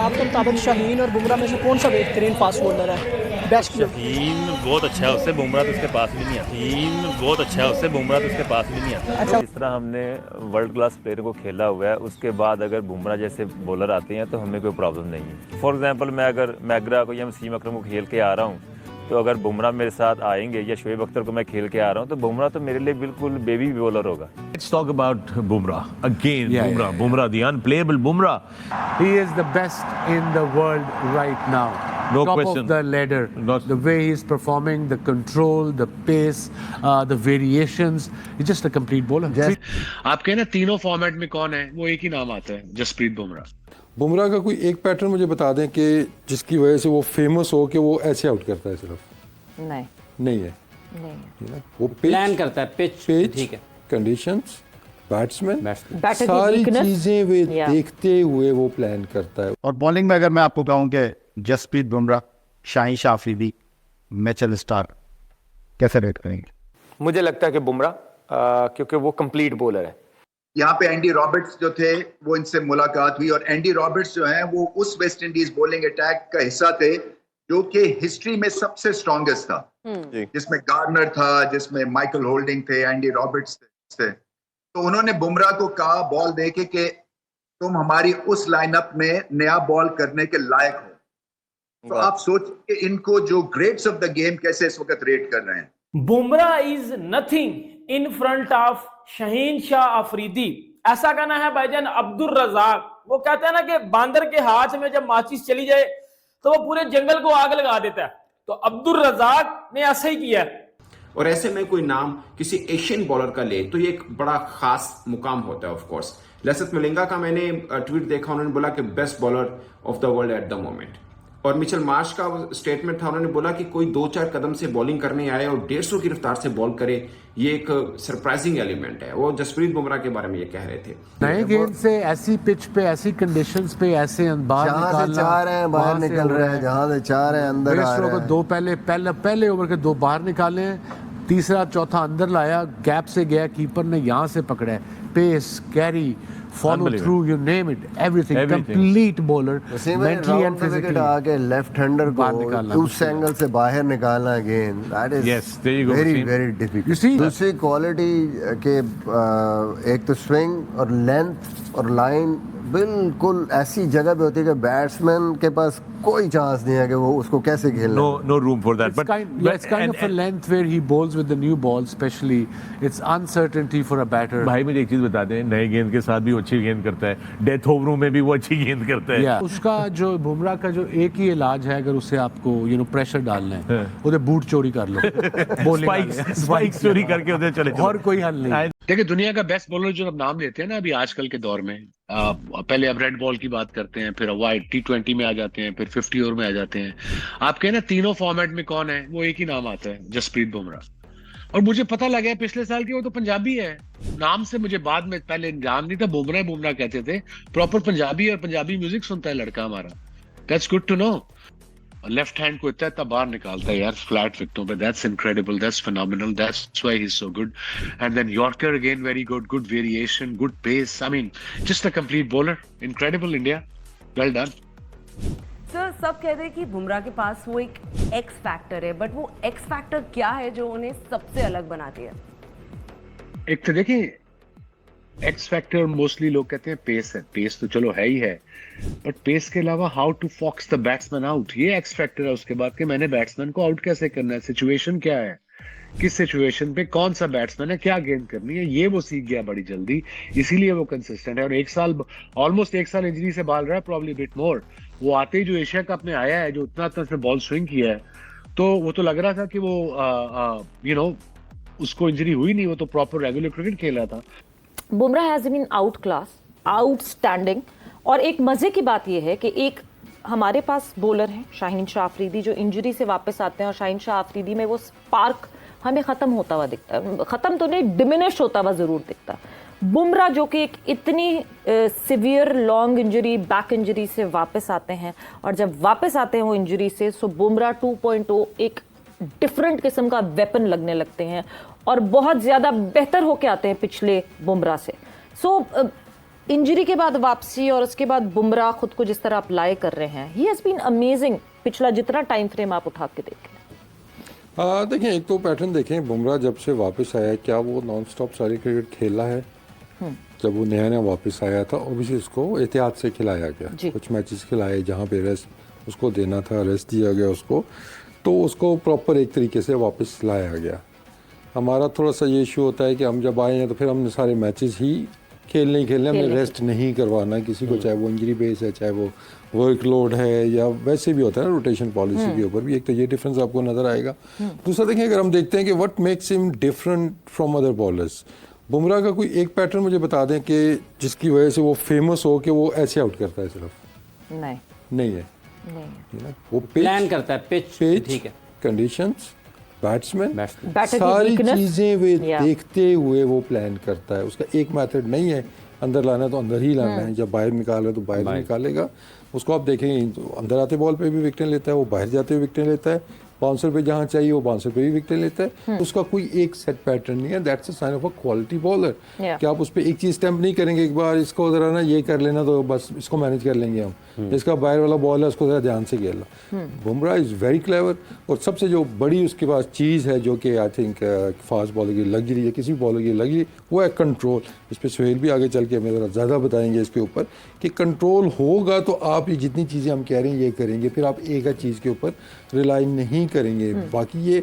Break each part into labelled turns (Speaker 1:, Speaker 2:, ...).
Speaker 1: आपके मुताबिक शाहीन और बुमराह में से कौन सा बेहतरीन फास्ट बॉलर है, बेस्ट?
Speaker 2: शाहीन बहुत अच्छा है, उससे बुमराह तो उसके पास भी नहीं आता। शाहीन बहुत अच्छा है, उससे बुमराह तो उसके पास भी नहीं आता।
Speaker 1: अच्छा।
Speaker 2: जिस तरह हमने वर्ल्ड क्लास प्लेयर को खेला हुआ है, उसके बाद अगर बुमराह जैसे बॉलर आते हैं तो हमें कोई प्रॉब्लम नहीं है। फॉर एग्जांपल मैं अगर मैगरा को या वसीम अकरम को खेल के आ रहा हूँ, तो अगर बुमराह मेरे साथ आएंगे या शोएब अख्तर को मैं खेल के आ रहा हूँ, तो बुमराह तो मेरे लिए बिल्कुल बेबी बॉलर होगा।
Speaker 3: Let's talk about Bumrah again.
Speaker 4: Yeah,
Speaker 3: Bumrah,
Speaker 4: yeah.
Speaker 3: Bumrah, the unplayable Bumrah.
Speaker 4: He is the best in the world right now.
Speaker 3: No
Speaker 4: Top
Speaker 3: question.
Speaker 4: of the ladder.
Speaker 3: Not-
Speaker 4: The way he's performing, the control, the pace, the variations. He's just a complete bowler.
Speaker 5: आप कहें ना तीनों format में कौन है, वो एक ही नाम आता है, जसप्रीत बुमराह।
Speaker 6: बुमराह का कोई एक पैटर्न मुझे बता दें कि जिसकी वजह से वो फेमस हो कि वो ऐसे आउट करता है सिर्फ?
Speaker 7: नहीं
Speaker 6: नहीं है
Speaker 7: नहीं
Speaker 6: है ना? वो
Speaker 8: प्लान करता है पिच ठीक है,
Speaker 6: कंडीशंस, बैट्समैन,
Speaker 7: बैटर की
Speaker 6: सारी
Speaker 7: weakness,
Speaker 6: चीजें वे
Speaker 7: Yeah.
Speaker 6: देखते हुए वो प्लान करता है।
Speaker 9: और बॉलिंग में अगर मैं आपको कहूं कि जसप्रीत बुमराह, शाहीन शाह अफरीदी, मिचेल स्टार्क, कैसे रेट करेंगे?
Speaker 10: मुझे लगता है कि बुमराह, क्योंकि वो कंप्लीट बॉलर है।
Speaker 11: यहाँ पे एंडी रॉबर्ट्स जो थे वो इनसे मुलाकात हुई, और एंडी रॉबर्ट्स जो हैं वो उस वेस्ट इंडीज बॉलिंग अटैक का हिस्सा थे जो कि हिस्ट्री में सबसे स्ट्रॉन्गेस्ट था, जिसमें गार्नर था, जिसमें माइकल होल्डिंग थे, एंडी रॉबर्ट्स थे। तो उन्होंने बुमराह को कहा बॉल देके कि तुम हमारी उस लाइनअप में नया बॉल करने के लायक हो। तो आप सोचिए इनको जो ग्रेट्स ऑफ द गेम कैसे इस वक्त रेट कर रहे हैं।
Speaker 8: Bumrah is nothing in front of Shaheen Shah Afridi. ऐसा कहना है भाईजान अब्दुल रजाक। वो कहते हैं ना कि बांदर के हाथ में जब माचिस चली जाए तो वो पूरे जंगल को आग लगा देता है, तो अब्दुल रजाक ने ऐसा ही किया है।
Speaker 12: और ऐसे में कोई नाम किसी एशियन बॉलर का ले तो ये एक बड़ा खास मुकाम होता है। ऑफ कोर्स लसित मलिंगा का मैंने ट्वीट देखा, उन्होंने बोला कि best bowler of the world at the moment. और मिचेल मार्श का स्टेटमेंट था, उन्होंने बोला कि कोई 2-4 कदम से बॉलिंग करने आए और 150 की रफ्तार से बॉल करे, ये एक सरप्राइजिंग एलिमेंट है। वो जसप्रीत बुमराह के बारे में ये कह रहे थे।
Speaker 4: नए गेंद से ऐसी पिच पे, ऐसी कंडीशंस पे, ऐसे बाहर
Speaker 9: जहां से चाह रहे हैं बाहर निकल रहे हैं, जहां से चाह रहे हैं अंदर आ रहे हैं।
Speaker 4: दो पहले ओवर के 2 बाहर निकाले हैं, तीसरा चौथा अंदर लाया, गैप से गया, कीपर ने यहाँ से पकड़ा है। Pace, carry, follow through, you name it, everything. Complete bowler, mentally and physically.
Speaker 9: आके लेफ्ट हैंडर को उस एंगल से बाहर निकालना गेंद, that is very very difficult.
Speaker 4: You see,
Speaker 9: दूसरी क्वालिटी के एक तो स्विंग और लेंथ और लाइन बिल्कुल ऐसी जगह पे होती है कि बैट्समैन के पास कोई चांस नहीं है कि वो उसको कैसे खेलना।
Speaker 3: No room for that.
Speaker 4: It's kind of a length where he bowls with the new ball, especially. It's uncertainty for a batter.
Speaker 3: भाई मुझे एक चीज बता दें, नए गेंद के साथ भी वो अच्छी गेंद करता है, डेथ ओवरों में भी वो अच्छी गेंद करता है।
Speaker 4: Yeah. उसका जो बुमराह का जो एक ही इलाज है, अगर उसे आपको प्रेशर डालना है, उधर बूट चोरी कर लो,
Speaker 3: स्पाइक्स चोरी करके उधर चले जाओ।
Speaker 4: और कोई हल नहीं।
Speaker 5: देखिए दुनिया का बेस्ट बॉलर जो अब नाम लेते हैं ना अभी आजकल के दौर में, पहले अब रेड बॉल की बात करते हैं, फिर वाइट T20 में आ जाते हैं, फिर 50 ओवर में आ जाते हैं। आप कहें ना तीनों फॉर्मेट में कौन है, वो एक ही नाम आता है, जसप्रीत बुमराह। और मुझे पता लगा है पिछले साल की वो तो पंजाबी है। नाम से मुझे बाद में पहले ध्यान नहीं था, बुमराह कहते थे। प्रॉपर पंजाबी और पंजाबी म्यूजिक सुनता है लड़का हमारा। That's good to know. Left hand को इतना बाहर निकालता है यार फ्लैट विकेटों पे। That's incredible, that's phenomenal, that's why he is so good. And then yorker again very good, good variation, good pace. I mean just a complete bowler, incredible India, well done.
Speaker 7: Sir सब कहते हैं कि बुमराह के पास वो एक X factor है, but वो एक्स फैक्टर क्या है जो उन्हें सबसे अलग बनाती है?
Speaker 5: एक तो देखिए एक्स फैक्टर मोस्टली लोग कहते हैं पेस है। पेस तो चलो है ही है, बट पेस के अलावा how to fox the batsman out, ये एक्स फैक्टर है। उसके बाद कि मैंने बैट्समैन को आउट कैसे करना है, सिचुएशन क्या है, किस सिचुएशन पे कौन सा बैट्समैन है, क्या गेंद करनी है, ये वो सीख गया बड़ी जल्दी, इसीलिए वो कंसिस्टेंट है। और ऑलमोस्ट एक साल इंजरी से बाल रहा है, प्रॉब्ली बिट मोर। वो आते ही जो एशिया कप में आया है, जो उतना उसने बॉल स्विंग किया है, तो वो तो लग रहा था कि वो उसको इंजरी हुई नहीं, वो तो प्रॉपर रेगुलर क्रिकेट खेल रहा था।
Speaker 7: Bumrah has been outclass, outstanding. और एक मजे की बात यह है कि एक हमारे पास बॉलर है शाहीन शाह अफरीदी जो इंजरी से वापस आते हैं, और शाहीन शाह अफरीदी में वो स्पार्क हमें खत्म होता हुआ दिखता है, खत्म तो नहीं डिमिनिश होता हुआ जरूर दिखता है। बुमराह जो कि एक इतनी severe long injury, back injury से वापस आते हैं, और जब वापस आते हैं वो इंजरी से, सो बुमराह 2.0 एक डिफरेंट किस्म का वेपन लगने लगते हैं और बहुत ज़्यादा बेहतर होके आते हैं पिछले बुमराह से। सो इंजरी के बाद वापसी और उसके बाद बुमराह खुद को जिस तरह अप्लाई कर रहे हैं, ही हैज बीन अमेजिंग। पिछला जितना टाइम फ्रेम आप उठा के देखें,
Speaker 6: देखें एक तो पैटर्न देखें, बुमराह जब से वापस आया है क्या वो नॉन स्टॉप सारी क्रिकेट खेला है? जब वो नया वापस आया था ऑब्वियसली उसको एहतियात से खिलाया गया, कुछ मैचेस खिलाए जहाँ पे रेस्ट उसको देना था, रेस्ट दिया गया उसको, तो उसको प्रॉपर एक तरीके से वापस लाया गया। हमारा थोड़ा सा ये इशू होता है कि हम जब आए हैं तो फिर हमने सारे मैचेस ही खेलने हमने रेस्ट नहीं करवाना किसी को, चाहे वो इंजरी बेस है, चाहे वो वर्कलोड है, या वैसे भी होता है ना रोटेशन पॉलिसी के ऊपर भी। एक तो ये डिफरेंस आपको नज़र आएगा। दूसरा देखें, अगर हम देखते हैं कि what makes him different from other bowlers, Bumrah का कोई एक पैटर्न मुझे बता दें कि जिसकी वजह से वो फेमस हो कि वो ऐसे आउट करता है? सिर्फ नहीं है, वो
Speaker 13: प्लान करता है पिच, ठीक है,
Speaker 6: कंडीशंस, बैट्समैन, सारी चीजें वे देखते हुए वो प्लान करता है। उसका एक मेथड नहीं है, अंदर लाना है तो अंदर ही लाना है, जब बाहर निकाल है तो बाहर निकालेगा। उसको आप देखेंगे तो अंदर आते बॉल पे भी विकेट लेता है, वो बाहर जाते हुए विकेट लेता है, बाउंसर पे जहाँ चाहिए वो बाउंसर पे भी विकेट लेता है। उसका कोई एक सेट पैटर्न नहीं है। That's a sign of a quality bowler कि आप उस पर एक चीज स्टैम्प नहीं करेंगे, एक बार इसको जरा ना ये कर लेना तो बस इसको मैनेज कर लेंगे हम, इसका बाहर वाला बॉल है उसको जरा ध्यान से खेलना। बुमराह इज वेरी क्लेवर, और सबसे जो बड़ी उसके पास चीज़ है जो कि आई थिंक फास्ट बॉलर की लग्जरी है, किसी भी बॉलर की लग्जरी, वो है कंट्रोल। इस पर सुहेल भी आगे चल के हमें ज़रा ज़्यादा बताएंगे इसके ऊपर कि कंट्रोल होगा तो आप ये जितनी चीज़ें हम कह रहे हैं ये करेंगे, फिर आप एक चीज़ के ऊपर रिलाई नहीं करेंगे। बाकी ये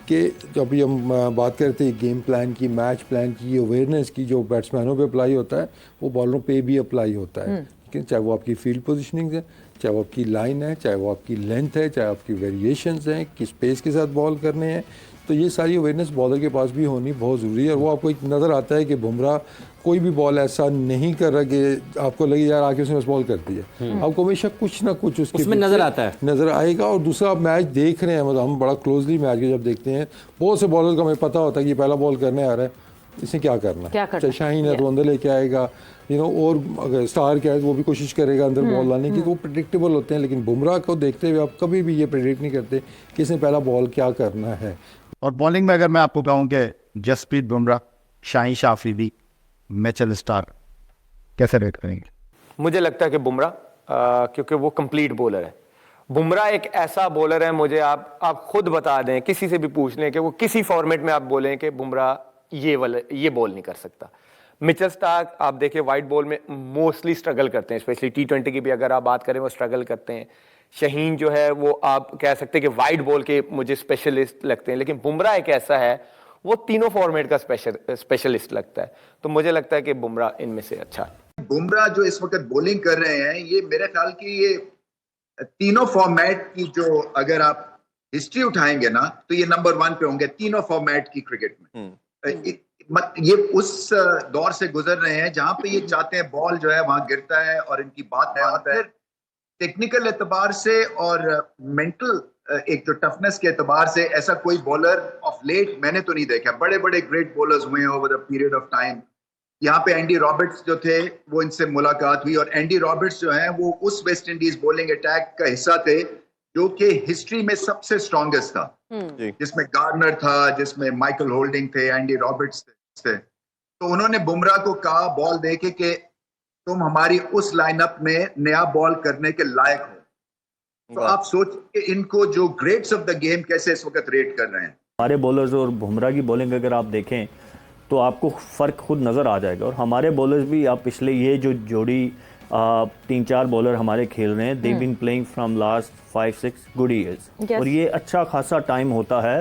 Speaker 6: कि जब भी हम बात करते हैं गेम प्लान की, मैच प्लान की, अवेयरनेस की, जो बैट्समैनों पे अप्लाई होता है वो बॉलरों पे भी अप्लाई होता है। लेकिन चाहे वो आपकी फील्ड पोजीशनिंग है, चाहे वो आपकी लाइन है, चाहे वो आपकी लेंथ है, चाहे आपकी वेरिएशंस हैं, किस पेस के साथ बॉल करने हैं, तो ये सारी अवेयरनेस बॉलर के पास भी होनी बहुत ज़रूरी है। और वो आपको एक नज़र आता है कि बुमराह कोई भी बॉल ऐसा नहीं कर रहा कि आपको लगे यार आके उसने बस बॉल कर दिया, आपको हमेशा कुछ ना कुछ उसमें
Speaker 13: नज़र आता है,
Speaker 6: नज़र आएगा। और दूसरा आप मैच देख रहे हैं, मतलब हम बड़ा क्लोजली मैच के जब देखते हैं, बहुत से बॉलर को हमें पता होता है कि पहला बॉल करने आ रहा है, इसे क्या करना है, चाहे शाहीन है तो अंदर लेके आएगा, और अगर स्टार क्या है वो भी कोशिश करेगा अंदर बॉल लाने की, तो वो प्रेडिक्टेबल होते हैं। लेकिन बुमराह को देखते हुए आप कभी भी ये प्रेडिक्ट नहीं करते कि इसने पहला बॉल क्या करना है।
Speaker 14: और बॉलिंग में अगर मैं आपको कहूँ कि जसप्रीत बुमराह, शाहीन शाह अफरीदी, मिचेल स्टार्क, कैसे रेट करेंगे?
Speaker 10: मुझे लगता है कि बुमराह, क्योंकि वो कंप्लीट बॉलर है। बुमराह एक ऐसा बॉलर है, मुझे आप खुद बता दें, किसी से भी पूछ लें कि वो किसी फॉर्मेट में आप बोलें कि बुमराह ये बॉल नहीं कर सकता। मिचेल स्टार्क आप देखिए वाइट बॉल में मोस्टली स्ट्रगल करते हैं, स्पेशली T20 की भी अगर आप बात करें वो स्ट्रगल करते हैं। शाहीन जो है वो आप कह सकते हैं कि वाइट बॉल के मुझे स्पेशलिस्ट लगते हैं, लेकिन बुमराह एक ऐसा है वो तीनों फॉर्मेट का स्पेशलिस्ट लगता है। तो मुझे लगता है कि बुमराह इनमें से अच्छा है।
Speaker 11: बुमराह जो इस वक्त बॉलिंग कर रहे हैं, ये मेरे ख्याल की ये तीनों फॉर्मेट की जो अगर आप हिस्ट्री उठाएंगे ना तो ये नंबर 1 पे होंगे तीनों फॉर्मेट की क्रिकेट में। ये उस दौर से गुजर रहे हैं जहां पे ये चाहते हैं बॉल जो है वहां गिरता है और इनकी बात है। टेक्निकल एतबार से और मेंटल एक जो टफनेस के एतबार से ऐसा कोई बॉलर ऑफ लेट मैंने तो नहीं देखा। बड़े बड़े ग्रेट बॉलर्स हुए हैं over the period of time. यहाँ पे एंडी रॉबर्ट्स जो थे वो इनसे मुलाकात हुई, और एंडी रॉबर्ट्स जो हैं वो उस वेस्ट इंडीज बॉलिंग अटैक का हिस्सा थे जो कि हिस्ट्री में सबसे स्ट्रॉन्गेस्ट था, जिसमें गार्नर था, जिसमें माइकल होल्डिंग थे, एंडी रॉबर्ट्स थे। तो उन्होंने बुमराह को कहा बॉल देके कि तुम हमारी उस लाइनअप में नया बॉल करने के लायक हो। तो आप सोचिए इनको जो ग्रेट्स ऑफ द गेम कैसे इस वक्त रेट कर रहे हैं।
Speaker 15: हमारे बॉलर्स और बुमराह की बॉलिंग अगर आप देखें तो आपको फ़र्क खुद नज़र आ जाएगा। और हमारे बॉलर्स भी, आप पिछले ये जो जोड़ी 3-4 बॉलर हमारे खेल रहे हैं, they been playing from last 5-6 good years, और ये अच्छा खासा टाइम होता है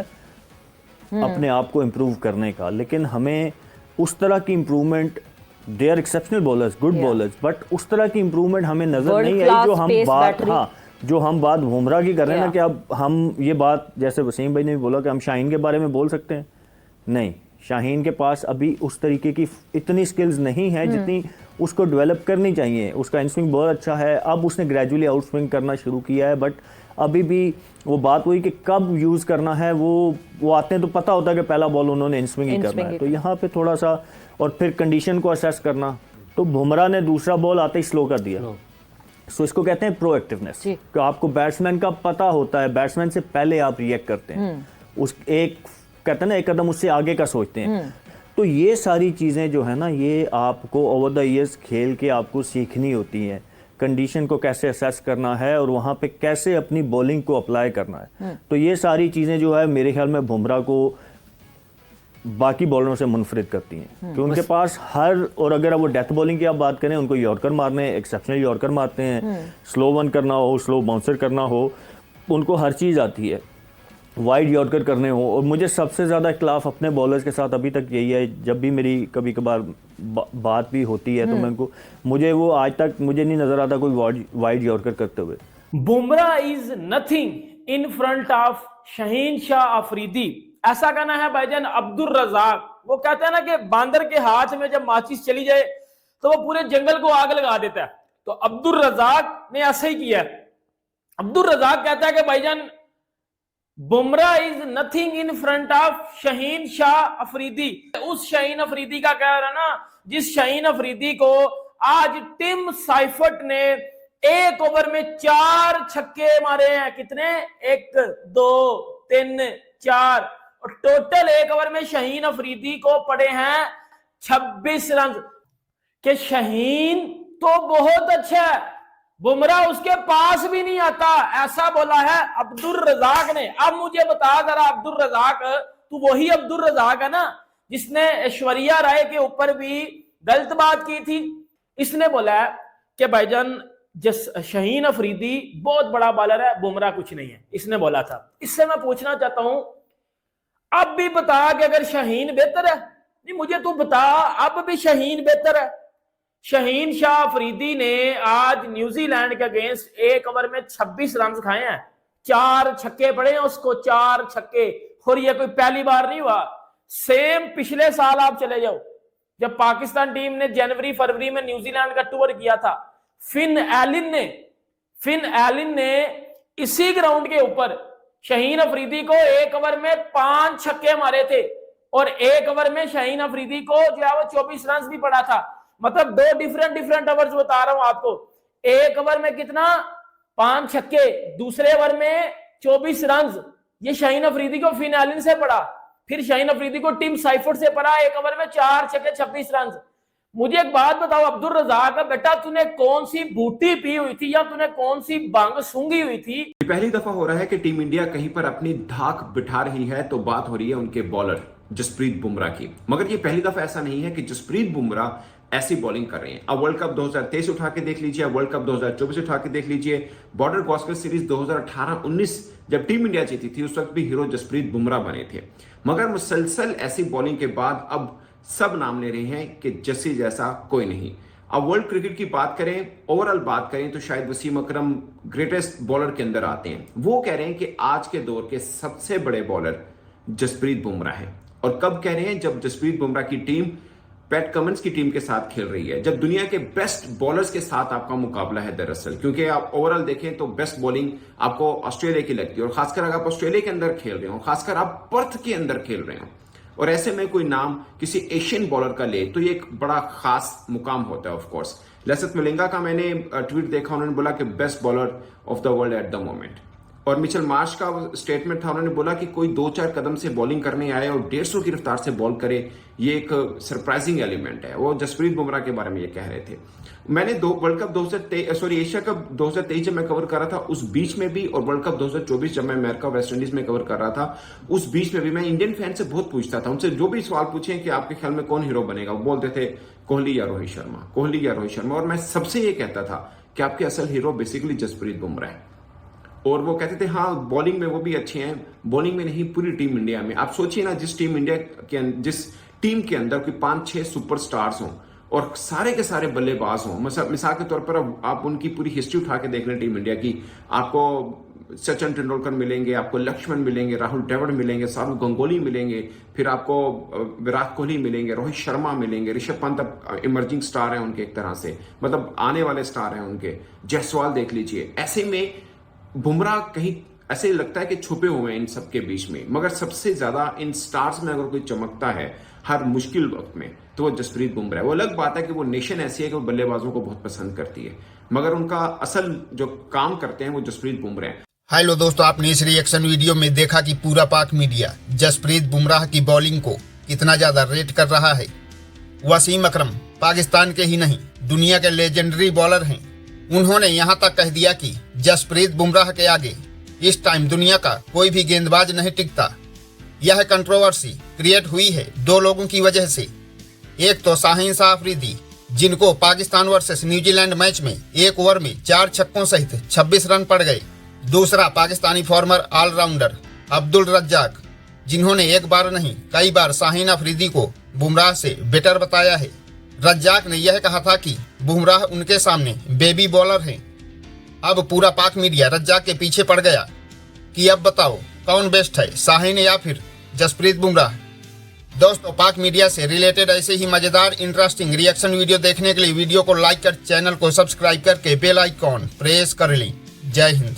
Speaker 15: अपने आप को इम्प्रूव करने का। लेकिन हमें उस तरह की improvement, they are exceptional bowlers, good bowlers, but उस तरह की इम्प्रूवमेंट हमें नज़र नहीं आई जो हम बात बुमराह की कर रहे हैं ना, कि अब हम ये बात, जैसे वसीम भाई ने भी बोला कि हम शाहीन के बारे में बोल सकते हैं, नहीं, शाहीन के पास अभी उस तरीके की इतनी स्किल्स नहीं है जितनी उसको डेवलप करनी चाहिए। उसका इनस्विंग बहुत अच्छा है, अब उसने ग्रेजुअली आउट स्विंग करना शुरू किया है, बट अभी भी वो बात हुई कि कब यूज़ करना है, वो आते हैं तो पता होता है कि पहला बॉल उन्होंने इनस्विंग ही करना है। तो यहाँ पे थोड़ा सा, और फिर कंडीशन को असेस करना, तो बुमराह ने दूसरा बॉल आते ही स्लो कर दिया। सो इसको कहते हैं प्रोएक्टिवनेस, कि आपको बैट्समैन का पता होता है, बैट्समैन से पहले आप रिएक्ट करते हैं, उस एक कहते हैं ना एक कदम उससे आगे का सोचते हैं। तो ये सारी चीज़ें जो है ना, ये आपको ओवर द ईयर्स खेल के आपको सीखनी होती हैं, कंडीशन को कैसे असेस करना है और वहाँ पे कैसे अपनी बॉलिंग को अप्लाई करना है। तो ये सारी चीज़ें जो है मेरे ख्याल में बुमराह को बाकी बॉलरों से मुनफरिद करती हैं कि उनके पास और अगर वो डेथ बॉलिंग की आप बात करें, उनको यॉर्कर मारने, एक्सेप्शनल यॉर्कर मारते हैं, स्लो वन करना हो, स्लो बाउंसर करना हो, उनको हर चीज़ आती है, वाइड यॉर्कर करने हो। और मुझे सबसे ज़्यादा इख्लाफ अपने बॉलर्स के साथ अभी तक यही है, जब भी मेरी कभी कभार बात भी होती है तो मुझे वो आज तक मुझे नहीं नज़र आता कोई वाइड यॉर्कर करते हुए।
Speaker 8: Bumrah is nothing in front of Shaheen Shah Afridi, ऐसा कहना है भाईजान अब्दुल रज़ाक। वो कहते हैं ना कि बांदर के हाथ में जब माचिस चली जाए तो वो पूरे जंगल को आग लगा देता है, तो अब्दुल रज़ाक ने ऐसा ही किया। अब्दुल रज़ाक कहता है कि भाईजान Bumrah is nothing in front of Shaheen Shah Afridi. उस शाहीन अफरीदी का कह रहा है ना, जिस शाहीन अफरीदी को आज टिम साइफर्ट ने एक ओवर में 4 छक्के मारे हैं। कितने? 1 2 3 4, और टोटल एक ओवर में शाहीन अफरीदी को पड़े हैं 26 रन। के शाहीन तो बहुत अच्छा है, बुमराह उसके पास भी नहीं आता, ऐसा बोला है अब्दुल रज़ाक ने। अब मुझे बता जरा अब्दुल रज़ाक, तू वही अब्दुल रज़ाक है ना जिसने ऐश्वर्या राय के ऊपर भी गलत बात की थी? इसने बोला है कि भाईजान शाहीन अफरीदी बहुत बड़ा बॉलर है, बुमराह कुछ नहीं है, इसने बोला था। इससे मैं पूछना चाहता हूं, अब भी बता कि अगर शाहीन बेहतर है, नहीं मुझे तू बता, अब भी शाहीन बेहतर है? शाहीन शाह अफरीदी ने आज न्यूजीलैंड के अगेंस्ट एक ओवर में 26 रन खाए हैं, 4 छक्के पड़े हैं उसको, 4 छक्के। और ये कोई पहली बार नहीं हुआ, सेम पिछले साल आप चले जाओ जब पाकिस्तान टीम ने जनवरी फरवरी में न्यूजीलैंड का टूर किया था, फिन एलिन ने इसी ग्राउंड के ऊपर शाहीन अफरीदी को एक ओवर में 5 छक्के मारे थे, और एक ओवर में शाहीन अफरीदी को जो है वो 24 रन भी पड़ा था। मतलब 2 डिफरेंट ओवर्स बता रहा हूं आपको। एक ओवर में कितना? 5 छक्के, दूसरे ओवर में 24 रन। ये शाहीन अफरीदी को फिन एलिन से पड़ा, फिर शाहीन अफरीदी को टिम साइफर्ट से पड़ा, एक ओवर में 4 छक्के 26 रन। मुझे एक बात बताओ अब्दुल रज़ाक, बेटा तूने कौन सी बूटी पी हुई थी या तूने कौन सी भंग सूंघी हुई थी?
Speaker 12: पहली दफा हो रहा है कि टीम इंडिया कहीं पर अपनी धाक बिठा रही है, तो बात हो रही है उनके बॉलर जसप्रीत बुमराह की। मगर ये पहली दफा ऐसा नहीं है कि जसप्रीत बुमराह ऐसी बॉलिंग कर रहे हैं। अब वर्ल्ड कप 2023 उठा के देख लीजिए, वर्ल्ड कप 2024 उठा के देख लीजिए, बॉर्डर गावस्कर सीरीज 2018-19 जब टीम इंडिया जीती थी उस वक्त भी हीरो जसप्रीत बुमराह बने थे। मगर मुसलसल ऐसी बॉलिंग के बाद अब सब नाम ले रहे हैं कि जस्सी जैसा कोई नहीं। अब वर्ल्ड क्रिकेट की बात करें, ओवरऑल बात करें, तो शायद वसीम अकरम ग्रेटेस्ट बॉलर के अंदर आते हैं। वो कह रहे हैं कि आज के दौर के सबसे बड़े बॉलर जसप्रीत बुमराह है। और कब कह रहे हैं? जब जसप्रीत बुमराह की टीम पैट कमिंस की टीम के साथ खेल रही है, जब दुनिया के बेस्ट बॉलर्स के साथ आपका मुकाबला है दरअसल। क्योंकि आप ओवरऑल देखें तो बेस्ट बॉलिंग आपको ऑस्ट्रेलिया की लगती है, और खासकर अगर आप ऑस्ट्रेलिया के अंदर खेल रहे हो, खासकर आप पर्थ के अंदर खेल रहे हो, और ऐसे में कोई नाम किसी एशियन बॉलर का ले तो ये एक बड़ा खास मुकाम होता है। ऑफ कोर्स लसित मलिंगा का मैंने ट्वीट देखा, उन्होंने बोला कि best bowler of the world at the moment. और मिचेल मार्श का स्टेटमेंट था, उन्होंने बोला कि कोई 2-4 कदम से बॉलिंग करने आए और 150 की रफ्तार से बॉल करे, ये एक सरप्राइजिंग एलिमेंट है। वो जसप्रीत बुमराह के बारे में ये कह रहे थे। मैंने वर्ल्ड कप 2023 एशिया कप 2023 जब मैं कवर कर रहा था उस बीच में भी, और वर्ल्ड कप 2024 जब मैं अमेरिका वेस्ट इंडीज में कवर कर रहा था उस बीच में भी मैं इंडियन फैन से बहुत पूछता था, उनसे जो भी सवाल पूछे कि आपके ख्याल में कौन हीरो बनेगा, वो बोलते थे कोहली या रोहित शर्मा, कोहली या रोहित शर्मा। और मैं सबसे ये कहता था कि आपके असल हीरो बेसिकली जसप्रीत बुमराह है। और वो कहते थे हाँ बॉलिंग में वो भी अच्छे हैं, बॉलिंग में नहीं पूरी टीम इंडिया में। आप सोचिए ना, जिस टीम के अंदर कोई 5-6 सुपरस्टार्स हों और सारे के सारे बल्लेबाज हों, मिसाल के तौर पर आप उनकी पूरी हिस्ट्री उठा के देख लें टीम इंडिया की, आपको सचिन तेंदुलकर मिलेंगे, आपको लक्ष्मण मिलेंगे, राहुल द्रविड़ मिलेंगे, सौरव गंगोली मिलेंगे, फिर आपको विराट कोहली मिलेंगे, रोहित शर्मा मिलेंगे, ऋषभ पंत अब इमर्जिंग स्टार है उनके एक तरह से, मतलब आने वाले स्टार हैं उनके, जायसवाल देख लीजिए। ऐसे में बुमराह कहीं ऐसे लगता है कि छुपे हुए हैं इन सबके बीच में। मगर सबसे ज्यादा इन स्टार्स में अगर कोई चमकता है हर मुश्किल वक्त में तो वो जसप्रीत बुमराह है। वो अलग बात है कि वो नेशन ऐसी है कि वो बल्लेबाजों को बहुत पसंद करती है, मगर उनका असल जो काम करते हैं वो जसप्रीत बुमराह है।
Speaker 16: हेलो दोस्तों, आपने इस रिएक्शन वीडियो में देखा कि पूरा पाक मीडिया जसप्रीत बुमराह की बॉलिंग को कितना ज्यादा रेट कर रहा है। वसीम अकरम पाकिस्तान के ही नहीं दुनिया के लेजेंडरी बॉलर हैं। उन्होंने यहां तक कह दिया कि जसप्रीत बुमराह के आगे इस टाइम दुनिया का कोई भी गेंदबाज नहीं टिकता। यह कंट्रोवर्सी क्रिएट हुई है दो लोगों की वजह से। एक तो शाहीन शाह अफरीदी, जिनको पाकिस्तान वर्सेस न्यूजीलैंड मैच में एक ओवर में 4 छक्कों सहित 26 रन पड़ गए। दूसरा पाकिस्तानी फॉर्मर ऑलराउंडर अब्दुल रज्जाक, जिन्होंने एक बार नहीं कई बार शाहीन अफरीदी को बुमराह से बेटर बताया है। रज्जाक ने यह कहा था कि बुमराह उनके सामने बेबी बॉलर हैं। अब पूरा पाक मीडिया रज्जाक के पीछे पड़ गया कि अब बताओ कौन बेस्ट है, शाहीन या फिर जसप्रीत बुमराह। दोस्तों, पाक मीडिया से रिलेटेड ऐसे ही मजेदार इंटरेस्टिंग रिएक्शन वीडियो देखने के लिए वीडियो को लाइक कर चैनल को सब्सक्राइब करके बेल आइकॉन प्रेस कर लें। जय हिंद।